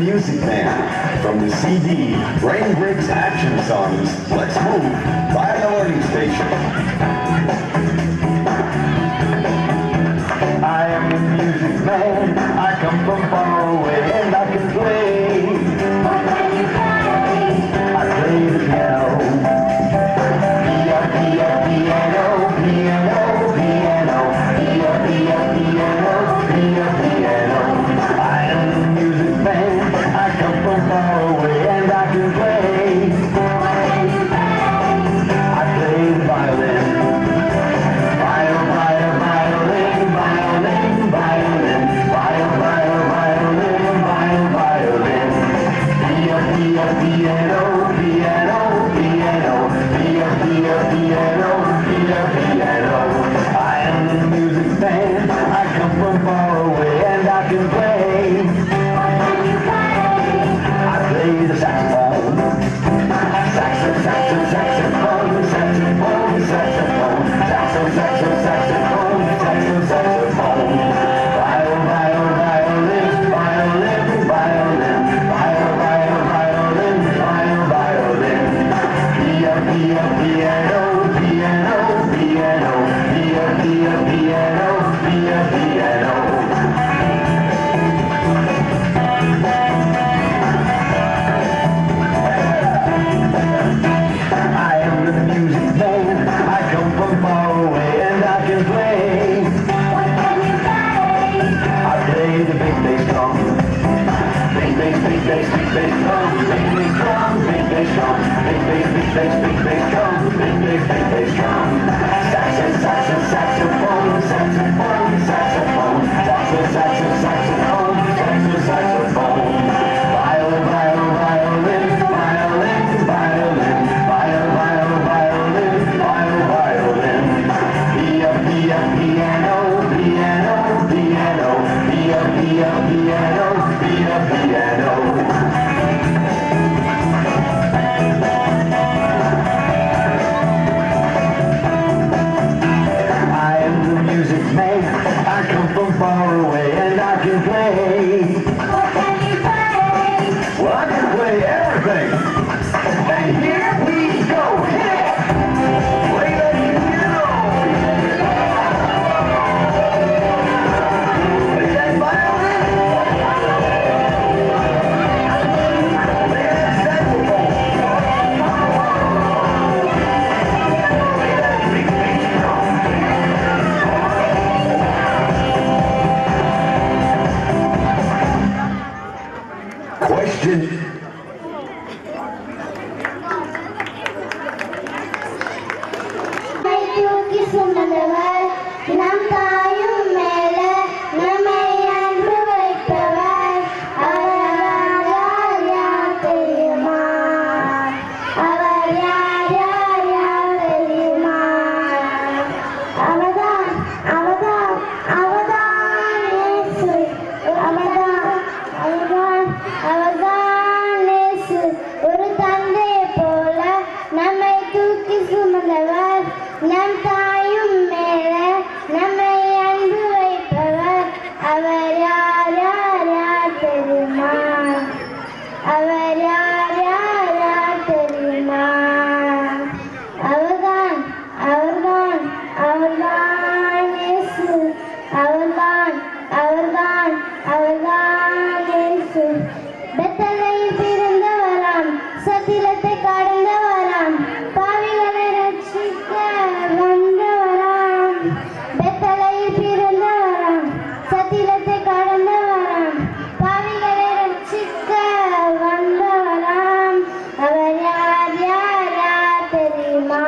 Music Man from the CD Brain Breaks Action Songs. Let's Move by the Learning Station. I am the music man. I come from far away and I can play. What can you play? I play the piano. Piano, piano, piano, piano. I am the music man. I come from far away and I can play. What can you play? I play the violin. Violin, violin, violin, violin, violin, violin, violin. Piano, piano, piano, piano, piano, piano. I am the music man. I come from far away and I can play. What can you play? I play the saxophone. Saxophone, saxophone, saxophone, saxophone, saxophone, saxophone, saxophone. Violin, violin, violin, violin, violin, violin, violin. Piano, piano, piano, piano, piano, piano. I am the music man. I come from far away and I can play. What can you play? I play the big bass drum. Big bass, big bass, big bass drum. Big bass drum, big bass drum. Big bass, big bass, big bass drum. Big bass, big bass drum. Saxophone, saxophone, saxophone, saxophone, saxophone, saxophone, saxophone. Violin, violin, violin, violin, violin, violin, violin. Piano, piano, piano, piano, piano, piano. I am the music man. I come from far away and I can play. What can you play? Well, I can play everything. And here we go. Yeah. Play the piano. Play that violin. Play that saxophone. Play that big bass drum. Question. தூக்கி சுமந்தவர் நம் தாயும் மேல நம்மை அன்பு வைப்பவர் அவர் யார் யார் தெரியுமா? அவர் யார் யார் யார் தெரியுமா? அவர்தான் அவர்தான் அவர்தான் இயேசு. அவர்தான் அவர்தான் அவர்தான் இயேசு. ஒரு தந்தை போல நம்மை தூக்கி சுமந்தவர் நம் தாயும் மேல நம்மை அன்பு வைப்பவர் அவர் யார் யார் யார் தெரியுமா? அவர் யார் யார் யார் தெரியுமா? அவர்தான் அவர்தான் அவர்தான் இயேசு. அவர்தான் அவர்தான் அவர்தான் இயேசு. பெத்தலையில் பிறந்தவராம், சத்திரத்தை கடந்தவராம், பாவிகளை ரட்சிக்க வந்தவராம். பெத்தலையில் பிறந்தவராம், சத்திரத்தை கடந்தவராம், பாவிகளை ரட்சிக்க வந்தவராம். அவர் யார் யார் யார் தெரியுமா?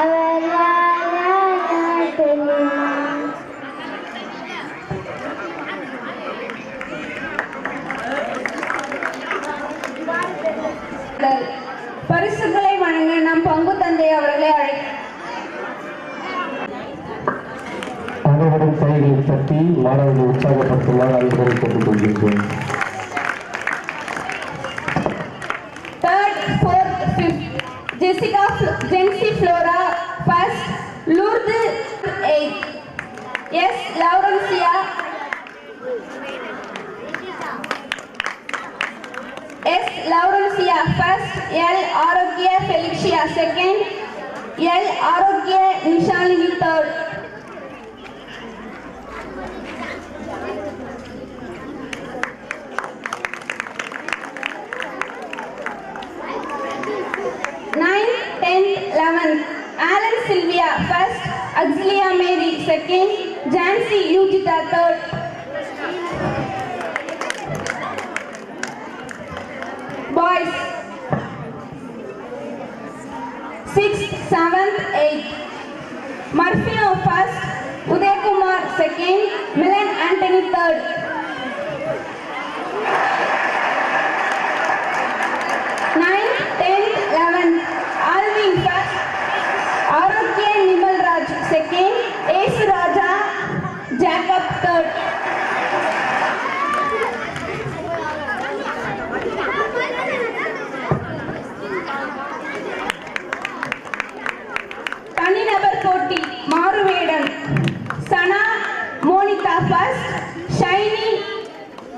அவர் யார் யார் யார் தெரியுமா? பரிசுகளை வழங்க நம் பங்கு தந்தை அவர்களை அனைவரும் கைகளை தட்டி மாணவர்களை உற்சாகப்படுத்துமாறு அனைவரும் கேட்டுக்கொள்கிறேன். Third, fourth, fifth, Jency Flora, first, Lourdes, eighth. Yes, Laurencia. S. Laurencia first, L. Arogya Felicia second, L. Arogya Nishalini third. Ninth, 10th, 11th, Alan Sylvia first, Auxilia Mary second, Jancy Yujita third. Boys, 6th, 7th, 8th, Murphino first, Uday Kumar second, Milan Anthony third. Ninth, 10th, 11th, Alvin first, Arogya Nimal Raj second, Ace Raja Jacob third. தனிநபர் போட்டி மாறுவேடம் Sana Monica first, Shiny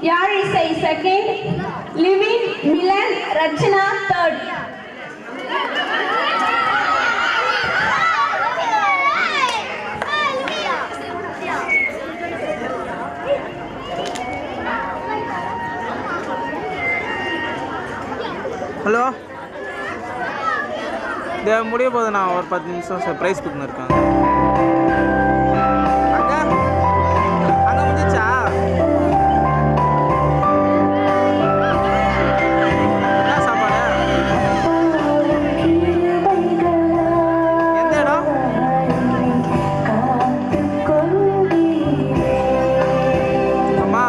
Yazhisai second, Livin Milan Rachana third. Hello, இதை முடிய போது நான் ஒரு 10 நிமிஷம் price கொடுத்துன்னு இருக்காங்க. அங்கே முடிஞ்சிச்சா? என்ன சாப்பாடு? எந்த இடம்? அம்மா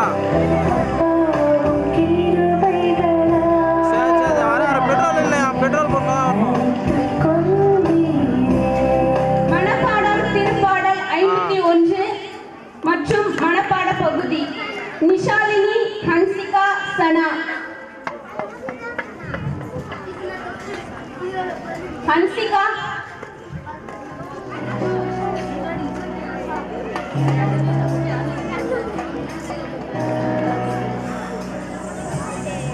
சரி சரி, வர பெட்ரோல் இல்லையா? பெட்ரோல் போடணும். மனப்பாடம் திருப்பாடல் 51 மற்றும் மனப்பாட பகுதி நிஷாலினி ஹன்சிகா சனா. ஹன்சிகா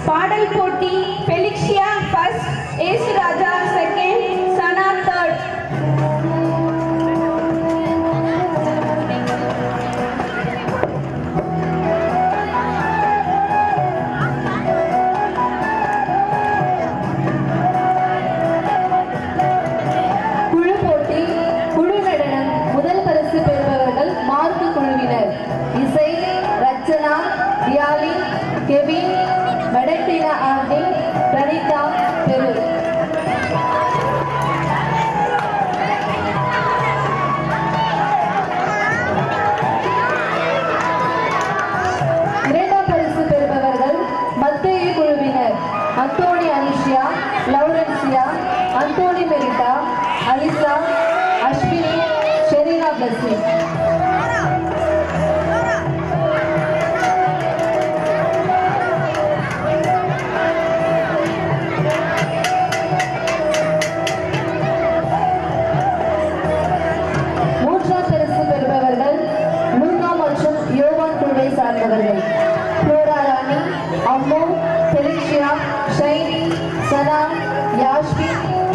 பாடல் போட்டி ஃபெலிக்ஷியா ஃபர்ஸ்ட், ஏசுராஜா செகண்ட், சனா தேர்ட். குழு போட்டி குழு நடனம் முதல் பரிசு பெறுபவர்கள் மார்க்கு குழுவினர் இசை ரச்சனா, ரியாலி, கெவின், மெடக்டினா ஆர்டி, பிரணிதா பெரு. இரண்டாம் பரிசு பெறுபவர்கள் மத்தேயு குழுவினர் Anthony Anisia, Laurencia, Anthony Merita, Alisa, Ashwini, Sherina Blessy. மூன்றாம் பரிசு பெறுபவர்கள் லூகா மற்றும் யோவான் குழுவை சார்ந்தவர்கள் Flora Rani, Ammu, Felicia, Shiny, Sana, Yashvi,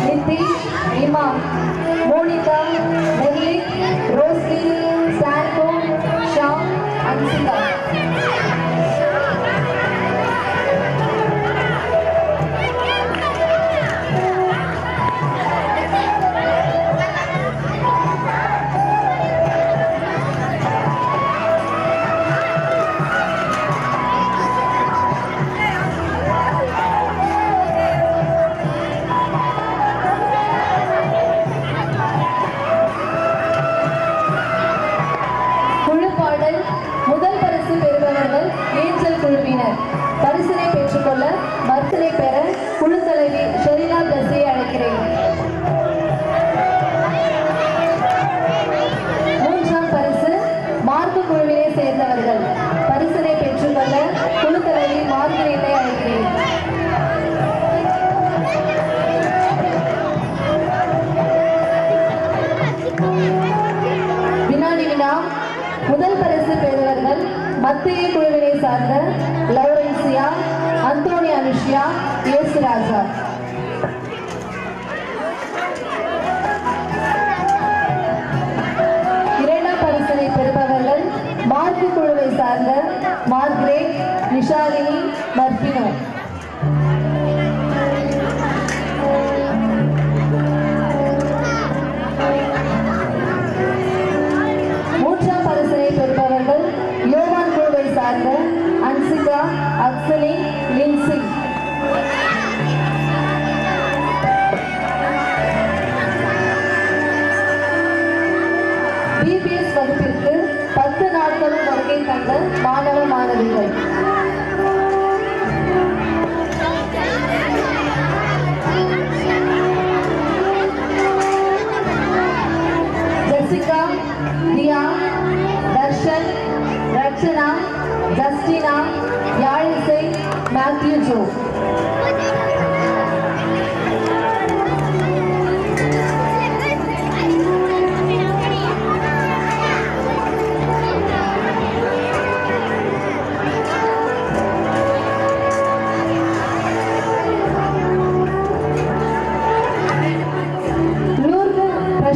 Nitish, Imam, Monica, மெர்லிக், ரோஸ்லி, சாண்டோ, ஷாம், அன்சிகா. குழு பாடல் முதல் பரிசு பெறுபவர்கள் ஏஞ்சல் குழுவினர். பரிசினை பெற்றுக்கொள்ள மருத்துவரை பெற குழு தலைவி ஷெரீனா பிளஸ்ஸியை அழைக்கிறேன். மூன்றாம் பரிசு மார்க்கு குழுவினை சேர்ந்தவர்கள். பரிசினை பெற்றுக்கொள்ள குழு தலைவி மார்கரேட்டை அழைக்கிறேன். வினாடி வினா முதல் பரிசு பெறுவர்கள் மத்திய குழுவினை சார்ந்த லவுரன்சியா, அந்தோணி அனுஷ்யா, ஏசுராஜா. இரண்டாம் பரிசினை பெறுபவர்கள் மார்க்கு குழுவை சார்ந்த மார்க்ரேட், நிஷாலினி, மர்பினோ. மூன்றாம் பரிசினை பெறுபவர்கள் யோவான் குழுவை சார்ந்த அன்சிகா, அக்சலி, லின்சி. பிபிஎஸ் வகுப்பிற்கு 10 நாட்களும் வருகை தந்த மாணவ மாணவிகள். Jessica, Diya, Darshan, Rachana, Justina, Yazhisai, Matthew Joe.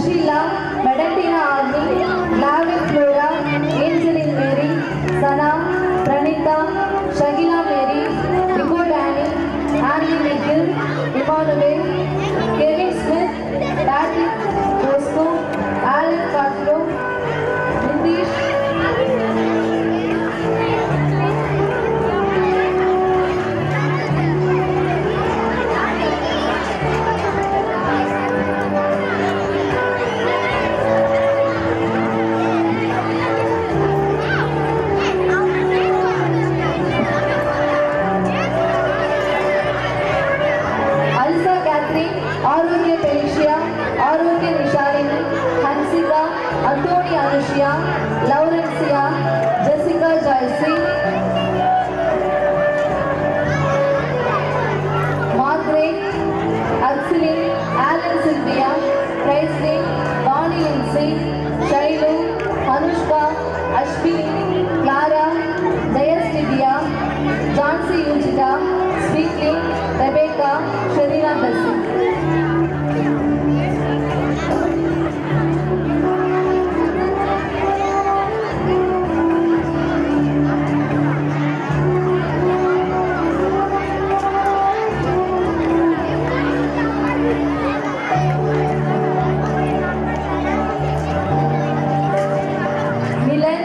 Sheila, Valentina Arni, Lavin Flora, Angeline Mary, Sana, Pranita, Shagila Mary, Nicole Danny, Annie Nikhil, Emmanuel, Kevin Smith, Patrick Bosco, Alan Castro, Nitish, Arugya Felicia, Arugya Nishalini, Hansika, Anthony Anushya, Laurencia, Jessica Joyce, Margaret, Axelin, Alan Sylvia, Presley, Bonnie Lindsay, Shailu, Anushka, Ashwini, Clara, Jayas Lydia, Jansi Yujita, Speaking, Rebecca, Sharina Bessie. Milan,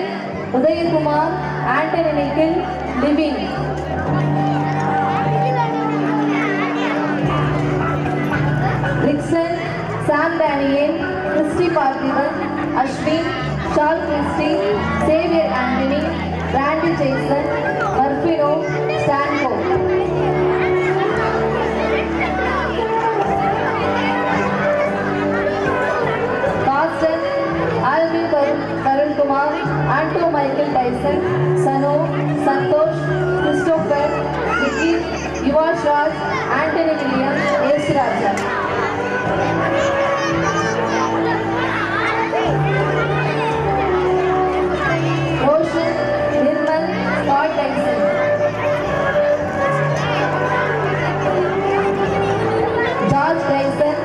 Udayakumar, Anthony Nikhil, Living. Rickson, Sam Daniel, Christy Parthivan, Ashwin, Charles Christy, Xavier Anthony, Randy Jason, Murphino, Stanco. Carsten, Alvin Karun Kumar, Anto Michael Tyson, Sano, Santosh, Christopher, Vicky, Yuvash Raj, Anthony William, S. Raja. Roshan, Nirmal, Scott Tyson. George Tyson,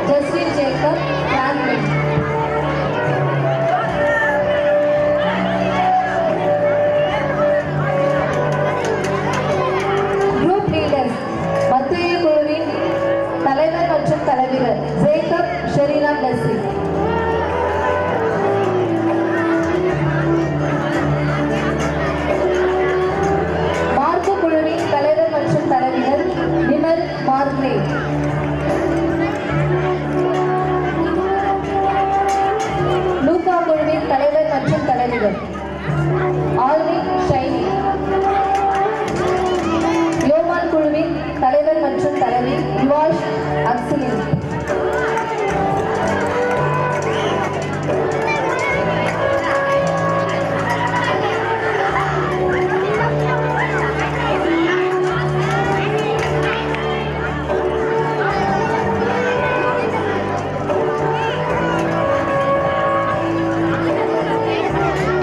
Justin Jacob, Franklin. Group leaders, மத்திய குழுவின் தலைவர் மற்றும் தலைவிகள் Jacob, Sherina Blessy. Mark குழுவின் தலைவர் மற்றும் தலைவிகள் Nimal, Margaret. Luca குழுவின் தலைவர் மற்றும் தலைவிகள் ஆல்வின், ஷைனி. யோவான் குழுவின் தலைவர் மற்றும் தலைவி யுவாஷ், அக்சலின்.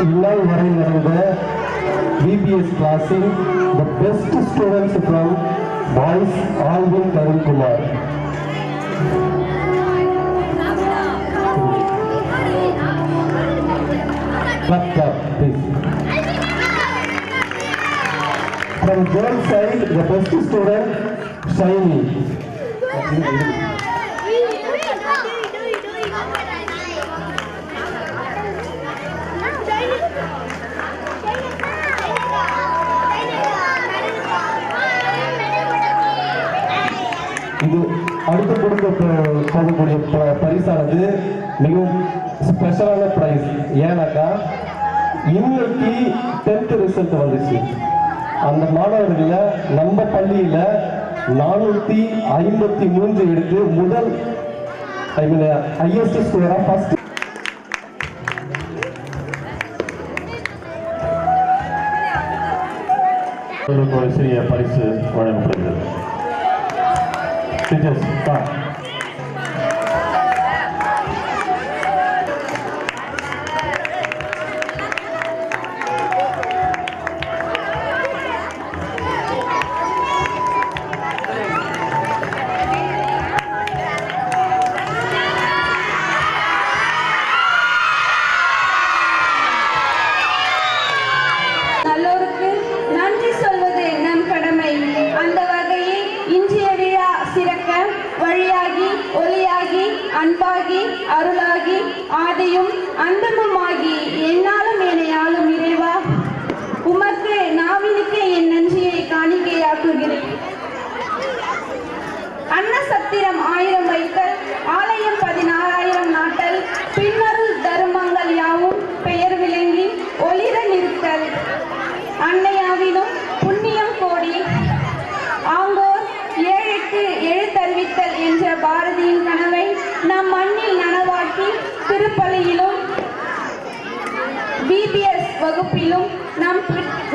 இந்நாள் வரை நடந்த PBS is classing the best students from Boys Alvin Karun Kumar. Clap, please. From girls side, the best student, Shiny. இது அடுத்து கொடுக்க போகக்கூடிய பரிசானது மிகவும் ஸ்பெஷலான பிரைஸ். ஏன்னாக்கா இன்னைக்கு 10th ரிசல்ட் வந்துச்சு. அந்த மாணவர்கள நம்ம பள்ளியில 453 எடுத்து முதல் ஹையஸ்ட் ஸ்கோரா ஃபர்ஸ்ட் ஒரு சிறிய பரிசு வழங்கப்படுகிறது. டீச்சர்ஸ் நல்லோருக்கு நன்றி சொல்வது நம் கடமை. அந்த வகையில் இன்றைய விழா சிறக்க வழியாகி ஒளியாகி அன்பாகி அருளாகி ஆதியும் அந்தமுமாகி என்னாலும் என்னையாலும் இறைவா உமக்கு நாவினுக்கு என் நன்றியை காணிக்கையாக்குகிறேன். அன்னசத்திரம் 1000 வைத்தல், ஆலயம் 16,000 நாட்டல், பின்னருள் தருமங்கள் யாவும் பெயர் விளங்கி ஒளிர நிறுத்தல், அன்னையாவினும் புண்ணியம் கோடி ஆங்கோர் ஏழைக்கு எழுத்தறிவித்தல் என்ற பாரதியின் கனவை நம் மண்ணில் நனவாக்கி திருப்பலியிலும் பிபிஎஸ் வகுப்பிலும்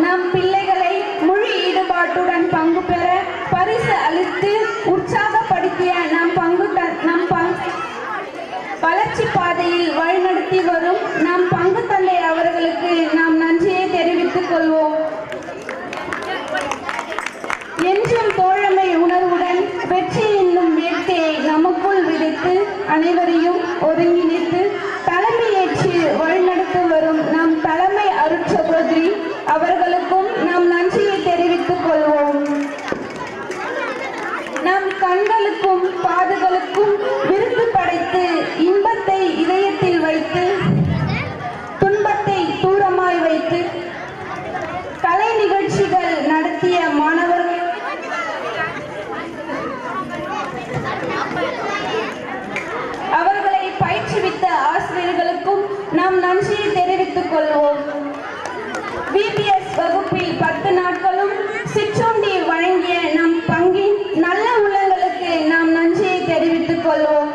நம் பிள்ளைகளை முழு ஈடுபாட்டுடன் பங்கு பெற பரிசு அளித்து உற்சாகப்படுத்திய நம் வளர்ச்சி பாதையில் வழிநடத்தி வரும் நம் பங்கு தந்தை அவர்களுக்கு நாம் நன்றியை தெரிவித்துக் கொள்வோம். என்றும் தோழமை உணர்வுடன் வெற்றி என்னும் வேட்கையை நமக்குள் விதைத்து அனைவரையும் ஒருங்கிணைத்து தலைமையேற்று வழிநடத்தி வரும் நம் தலைமை அருட்சகோதரி அவர்களுக்கும் நாம் நன்றியை தெரிவித்துக் கொள்வோம். நம் கண்களுக்கும் காதுகளுக்கும் விருந்து படைத்து இன்பத்தை இதயத்தில் வைத்து துன்பத்தை தூரமாய் வைத்து கலை நிகழ்ச்சிகள் நடத்திய மாணவர்கள் அவர்களை பயிற்றுவித்த ஆசிரியர்களுக்கும் நாம் நன்றியை தெரிவித்துக் கொள்வோம். பிபிஎஸ் வகுப்பில் 10 நாட்களும் சிற்றுண்டி வழங்கிய நம் பங்கின் நல்ல உள்ளங்களுக்கு நாம் நன்றியை தெரிவித்துக் கொள்வோம்.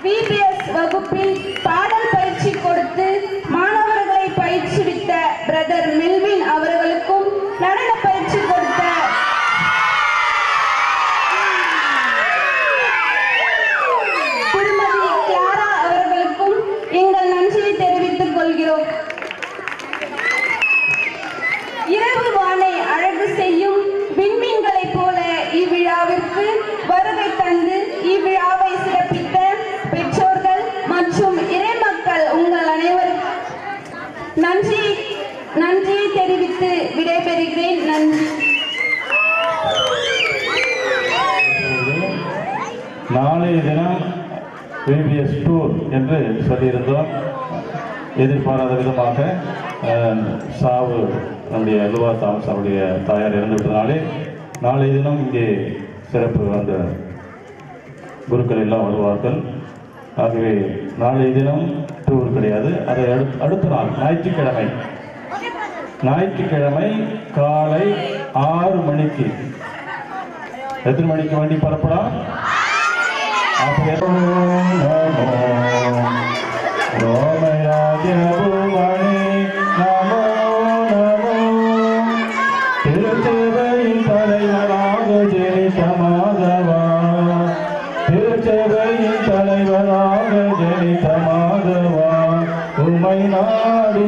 பிபிஎஸ் வகுப்பில் பாடல் பயிற்சி கொடுத்து மாணவர்களை பயிற்சிவித்த பிரதர் மெல்வின் அவர்களுக்கும் நடன பயிற்சி கொடுத்த திருமதி கிளாரா அவர்களுக்கும் எங்கள் நன்றியை தெரிவித்துக் கொள்கிறோம். இரவு வானை அழகு செய்யும் விண்மீன்களைப் போல இவ்விழாவிற்கு வருகை தந்து இவ்விழாவை சிறப்பித்த பெற்றோர்கள் மற்றும் இறைமக்கள் உங்கள் அனைவருக்கும் நன்றியை தெரிவித்து விடைபெறுகிறேன். நன்றி. நாளைய தினம் பிபிஎஸ் டூர் என்று சொல்லியிருந்தோம். எதிர்பாராத விதமாக சாவு நம்முடைய லுவா தாமஸ் அவருடைய தாயார் இறந்துவிட்டதாலே நாளைய தினம் இங்கே சிறப்பு அந்த குருக்கள் எல்லாம் வருவார்கள். ஆகவே நாளைய தினம் டூர் கிடையாது. அதை அடுத்த நாள் ஞாயிற்றுக்கிழமை காலை 6 மணிக்கு எத்தனை மணிக்கு வண்டி புறப்படும்? திருச்சபையின் தலைவராக ஜெனித்த மாதவா, திருச்சபையின் தலைவராக ஜெனித்த மாதவா, உமை நாடி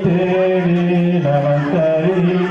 தேடி நமக்கருகில்